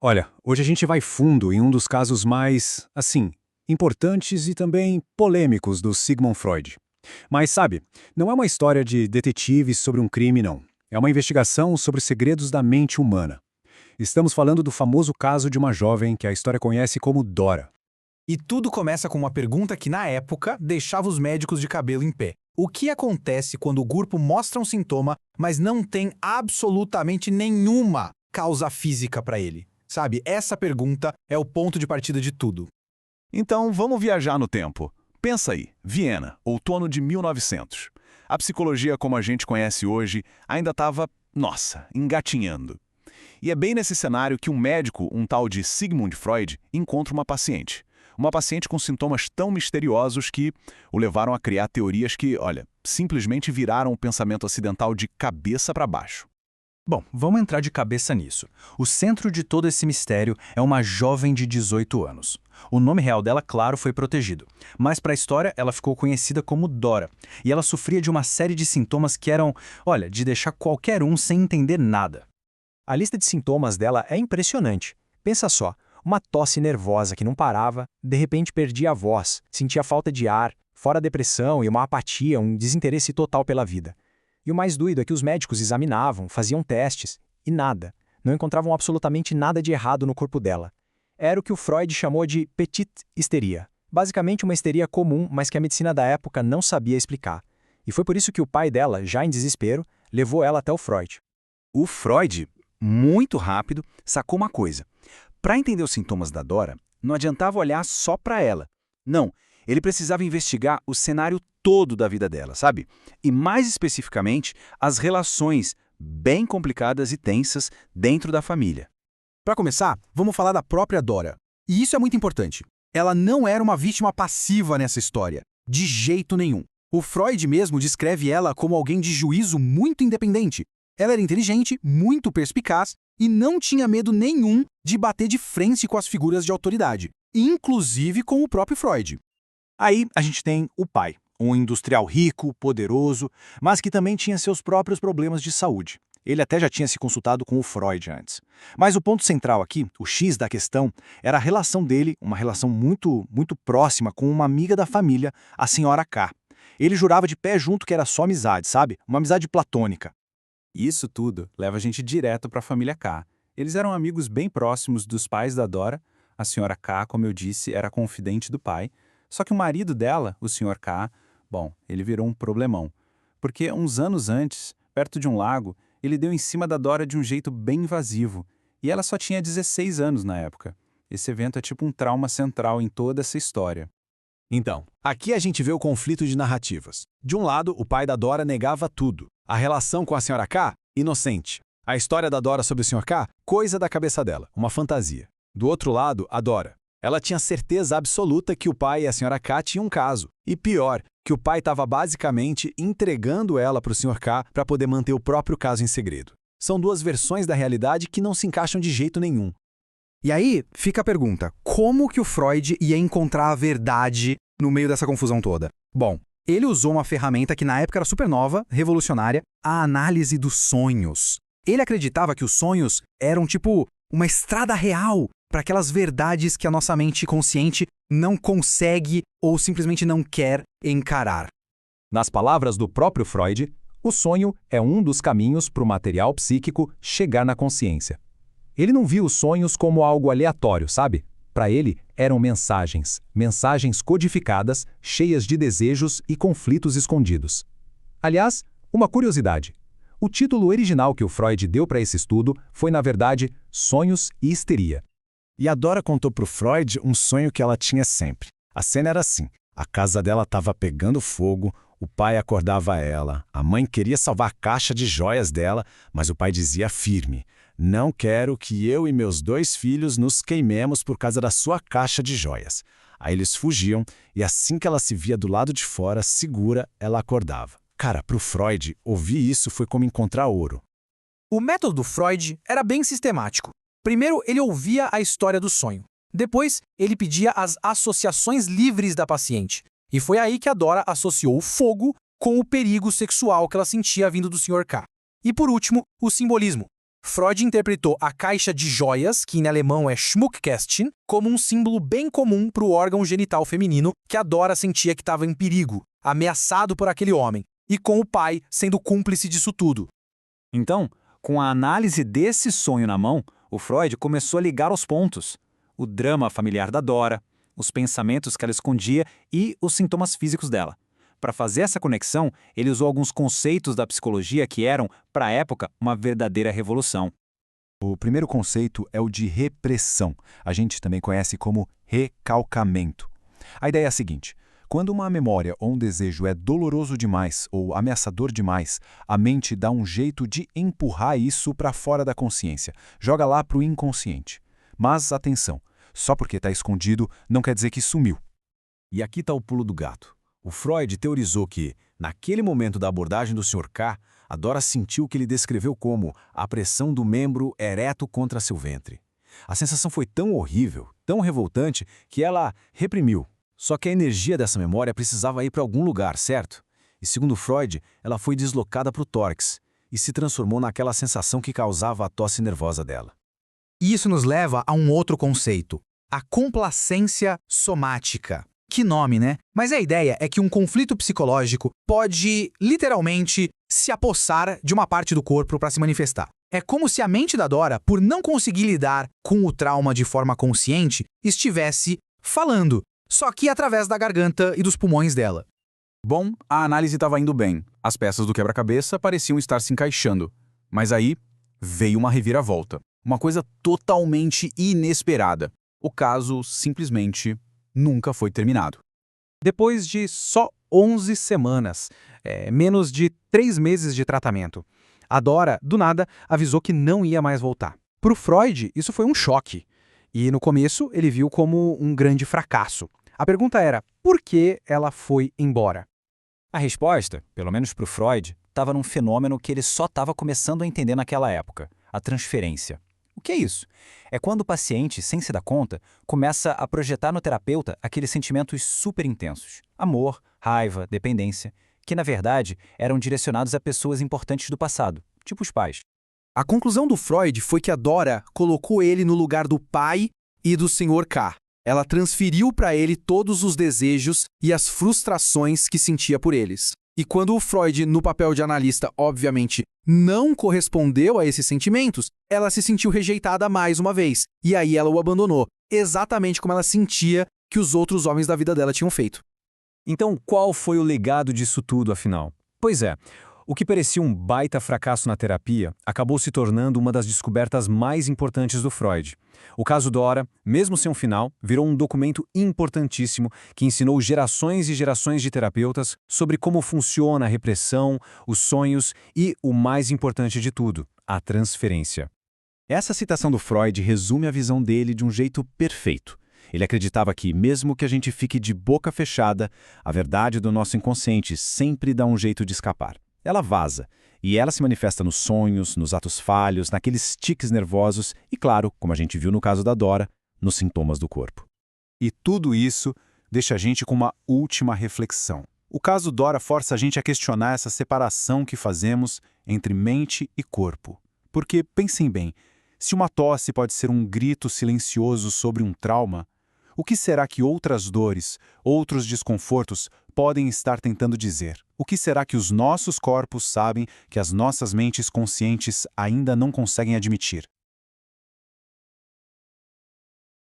Olha, hoje a gente vai fundo em um dos casos mais, assim, importantes e também polêmicos do Sigmund Freud. Mas sabe, não é uma história de detetives sobre um crime, não. É uma investigação sobre os segredos da mente humana. Estamos falando do famoso caso de uma jovem que a história conhece como Dora. E tudo começa com uma pergunta que, na época, deixava os médicos de cabelo em pé. O que acontece quando o grupo mostra um sintoma, mas não tem absolutamente nenhuma causa física para ele? Sabe, essa pergunta é o ponto de partida de tudo. Então, vamos viajar no tempo. Pensa aí, Viena, outono de 1900. A psicologia como a gente conhece hoje ainda estava, nossa, engatinhando. E é bem nesse cenário que um médico, um tal de Sigmund Freud, encontra uma paciente. Uma paciente com sintomas tão misteriosos que o levaram a criar teorias que, olha, simplesmente viraram o pensamento ocidental de cabeça para baixo. Bom, vamos entrar de cabeça nisso. O centro de todo esse mistério é uma jovem de 18 anos. O nome real dela, claro, foi protegido. Mas para a história, ela ficou conhecida como Dora. E ela sofria de uma série de sintomas que eram, olha, de deixar qualquer um sem entender nada. A lista de sintomas dela é impressionante. Pensa só, uma tosse nervosa que não parava, de repente perdia a voz, sentia falta de ar, fora depressão e uma apatia, um desinteresse total pela vida. E o mais doido é que os médicos examinavam, faziam testes, e nada. Não encontravam absolutamente nada de errado no corpo dela. Era o que o Freud chamou de petite histeria. Basicamente uma histeria comum, mas que a medicina da época não sabia explicar. E foi por isso que o pai dela, já em desespero, levou ela até o Freud. O Freud, muito rápido, sacou uma coisa. Para entender os sintomas da Dora, não adiantava olhar só para ela. Não, ele precisava investigar o cenário todo da vida dela, sabe? E mais especificamente, as relações bem complicadas e tensas dentro da família. Para começar, vamos falar da própria Dora. E isso é muito importante. Ela não era uma vítima passiva nessa história, de jeito nenhum. O Freud mesmo descreve ela como alguém de juízo muito independente. Ela era inteligente, muito perspicaz e não tinha medo nenhum de bater de frente com as figuras de autoridade, inclusive com o próprio Freud. Aí a gente tem o pai, um industrial rico, poderoso, mas que também tinha seus próprios problemas de saúde. Ele até já tinha se consultado com o Freud antes. Mas o ponto central aqui, o X da questão, era a relação dele, uma relação muito próxima com uma amiga da família, a senhora K. Ele jurava de pé junto que era só amizade, sabe? Uma amizade platônica. Isso tudo leva a gente direto para a família K. Eles eram amigos bem próximos dos pais da Dora. A senhora K, como eu disse, era confidente do pai. Só que o marido dela, o senhor K, bom, ele virou um problemão. Porque uns anos antes, perto de um lago, ele deu em cima da Dora de um jeito bem invasivo. E ela só tinha 16 anos na época. Esse evento é tipo um trauma central em toda essa história. Então, aqui a gente vê o conflito de narrativas. De um lado, o pai da Dora negava tudo. A relação com a senhora K, inocente. A história da Dora sobre o senhor K, coisa da cabeça dela, uma fantasia. Do outro lado, a Dora. Ela tinha certeza absoluta que o pai e a senhora K tinham um caso. E pior, que o pai estava basicamente entregando ela para o senhor K para poder manter o próprio caso em segredo. São duas versões da realidade que não se encaixam de jeito nenhum. E aí fica a pergunta, como que o Freud ia encontrar a verdade no meio dessa confusão toda? Bom, ele usou uma ferramenta que na época era super nova, revolucionária, a análise dos sonhos. Ele acreditava que os sonhos eram tipo uma estrada real para aquelas verdades que a nossa mente consciente não consegue ou simplesmente não quer encarar. Nas palavras do próprio Freud, o sonho é um dos caminhos para o material psíquico chegar na consciência. Ele não viu os sonhos como algo aleatório, sabe? Para ele, eram mensagens codificadas, cheias de desejos e conflitos escondidos. Aliás, uma curiosidade. O título original que o Freud deu para esse estudo foi, na verdade, Sonhos e Histeria. E a Dora contou para o Freud um sonho que ela tinha sempre. A cena era assim: a casa dela estava pegando fogo, o pai acordava ela, a mãe queria salvar a caixa de joias dela, mas o pai dizia firme: não quero que eu e meus 2 filhos nos queimemos por causa da sua caixa de joias. Aí eles fugiam e assim que ela se via do lado de fora, segura, ela acordava. Cara, para o Freud, ouvir isso foi como encontrar ouro. O método do Freud era bem sistemático. Primeiro, ele ouvia a história do sonho. Depois, ele pedia as associações livres da paciente. E foi aí que a Dora associou o fogo com o perigo sexual que ela sentia vindo do Sr. K. E por último, o simbolismo. Freud interpretou a caixa de joias, que em alemão é Schmuckkästchen, como um símbolo bem comum para o órgão genital feminino que a Dora sentia que estava em perigo, ameaçado por aquele homem, e com o pai sendo cúmplice disso tudo. Então, com a análise desse sonho na mão, o Freud começou a ligar os pontos. O drama familiar da Dora, os pensamentos que ela escondia e os sintomas físicos dela. Para fazer essa conexão, ele usou alguns conceitos da psicologia que eram, para a época, uma verdadeira revolução. O primeiro conceito é o de repressão. A gente também conhece como recalcamento. A ideia é a seguinte: quando uma memória ou um desejo é doloroso demais ou ameaçador demais, a mente dá um jeito de empurrar isso para fora da consciência, joga lá para o inconsciente. Mas atenção, só porque está escondido não quer dizer que sumiu. E aqui está o pulo do gato. O Freud teorizou que, naquele momento da abordagem do Sr. K, a Dora sentiu o que ele descreveu como a pressão do membro ereto contra seu ventre. A sensação foi tão horrível, tão revoltante, que ela reprimiu. Só que a energia dessa memória precisava ir para algum lugar, certo? E segundo Freud, ela foi deslocada para o tórax e se transformou naquela sensação que causava a tosse nervosa dela. E isso nos leva a um outro conceito, a complacência somática. Que nome, né? Mas a ideia é que um conflito psicológico pode, literalmente, se apossar de uma parte do corpo para se manifestar. É como se a mente da Dora, por não conseguir lidar com o trauma de forma consciente, estivesse falando, só que através da garganta e dos pulmões dela. Bom, a análise estava indo bem. As peças do quebra-cabeça pareciam estar se encaixando. Mas aí veio uma reviravolta. Uma coisa totalmente inesperada. O caso simplesmente nunca foi terminado. Depois de só 11 semanas, menos de 3 meses de tratamento, a Dora, do nada, avisou que não ia mais voltar. Para o Freud, isso foi um choque. E no começo, ele viu como um grande fracasso. A pergunta era, por que ela foi embora? A resposta, pelo menos para o Freud, estava num fenômeno que ele só estava começando a entender naquela época, a transferência. O que é isso? É quando o paciente, sem se dar conta, começa a projetar no terapeuta aqueles sentimentos super intensos. Amor, raiva, dependência, que na verdade eram direcionados a pessoas importantes do passado, tipo os pais. A conclusão do Freud foi que a Dora colocou ele no lugar do pai e do Sr. K. Ela transferiu para ele todos os desejos e as frustrações que sentia por eles. E quando o Freud, no papel de analista, obviamente, não correspondeu a esses sentimentos, ela se sentiu rejeitada mais uma vez. E aí ela o abandonou, exatamente como ela sentia que os outros homens da vida dela tinham feito. Então, qual foi o legado disso tudo, afinal? Pois é, o que parecia um baita fracasso na terapia acabou se tornando uma das descobertas mais importantes do Freud. O caso Dora, mesmo sem um final, virou um documento importantíssimo que ensinou gerações e gerações de terapeutas sobre como funciona a repressão, os sonhos e, o mais importante de tudo, a transferência. Essa citação do Freud resume a visão dele de um jeito perfeito. Ele acreditava que, mesmo que a gente fique de boca fechada, a verdade do nosso inconsciente sempre dá um jeito de escapar. Ela vaza, e ela se manifesta nos sonhos, nos atos falhos, naqueles tiques nervosos e, claro, como a gente viu no caso da Dora, nos sintomas do corpo. E tudo isso deixa a gente com uma última reflexão. O caso Dora força a gente a questionar essa separação que fazemos entre mente e corpo. Porque, pensem bem, se uma tosse pode ser um grito silencioso sobre um trauma, o que será que outras dores, outros desconfortos podem estar tentando dizer? O que será que os nossos corpos sabem que as nossas mentes conscientes ainda não conseguem admitir?